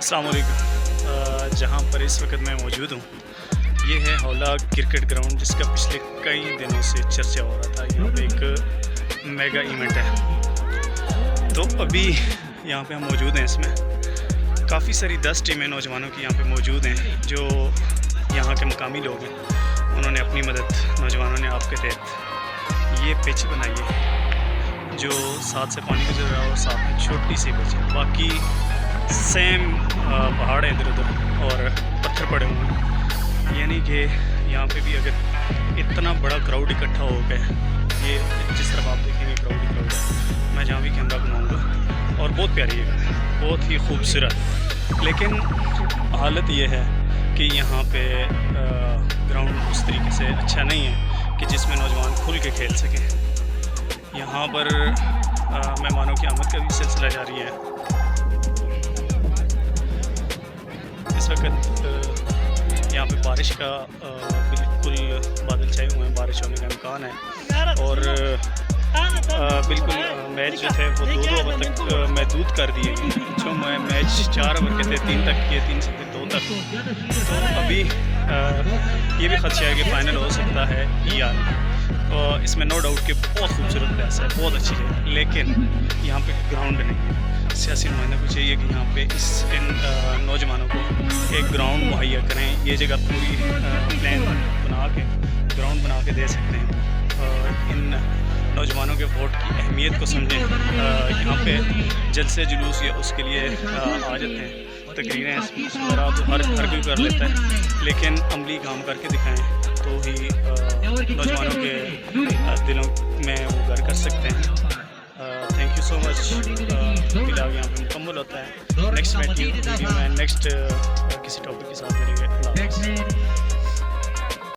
अस्सलाम वालेकुम। जहाँ पर इस वक्त मैं मौजूद हूँ ये है हौला क्रिकेट ग्राउंड, जिसका पिछले कई दिनों से चर्चा हो रहा था। यहाँ पे एक मेगा इवेंट है, तो अभी यहाँ पे हम मौजूद हैं। इसमें काफ़ी सारी 10 टीमें नौजवानों की यहाँ पे मौजूद हैं, जो यहाँ के मकामी लोग हैं। उन्होंने अपनी मदद नौजवानों ने आपके तहत ये पिच बनाई है, जो साथ से पानी गुजर रहा है और साथ में छोटी सी पिच है। बाकी सेम पहाड़ है इधर उधर और पत्थर पड़े हुए हैं। यानी कि यहाँ पे भी अगर इतना बड़ा क्राउड इकट्ठा हो गया, ये जिस तरफ आप देखेंगे क्राउड ही क्राउड है। मैं जहाँ भी कैमरा बनाऊँगा, और बहुत प्यारी है, बहुत ही खूबसूरत। लेकिन हालत ये है कि यहाँ पे ग्राउंड उस तरीके से अच्छा नहीं है कि जिसमें नौजवान खुल के खेल सकें। यहाँ पर मेहमानों की आमद का भी सिलसिला जारी है। इस वक्त यहाँ पे बारिश का बिल्कुल बादल छाए हुए हैं, बारिश होने का इम्कान है। और बिल्कुल मैच जो थे वो 2-2 ओवर तक महदूद कर दिए गए। जो मैच 4 ओवर के थे 3 तक किए, 3 से 2 तक। तो अभी ये भी खदशा है कि फ़ाइनल हो सकता है या नहीं। इसमें नो डाउट कि बहुत खूबसूरत प्लेस है, बहुत अच्छी है, लेकिन यहाँ पे ग्राउंड नहीं है। सियासी नुमाइंदों को चाहिए कि यहाँ पे इन नौजवानों को एक ग्राउंड मुहैया करें। ये जगह पूरी प्लान बना के ग्राउंड बना के दे सकते हैं। इन नौजवानों के वोट की अहमियत को समझें। यहाँ पे जलसे जुलूस या उसके लिए आ जाते हैं, तकरीरें तो हर कोई कर लेता है, लेकिन अमली काम करके दिखाएं तो ही नौजवानों के दिलों में वो घर कर सकते हैं। Thank you so much. फिलहाल यहाँ पे मुकम्मल होता है। नेक्स्ट वीडियो में नेक्स्ट किसी टॉपिक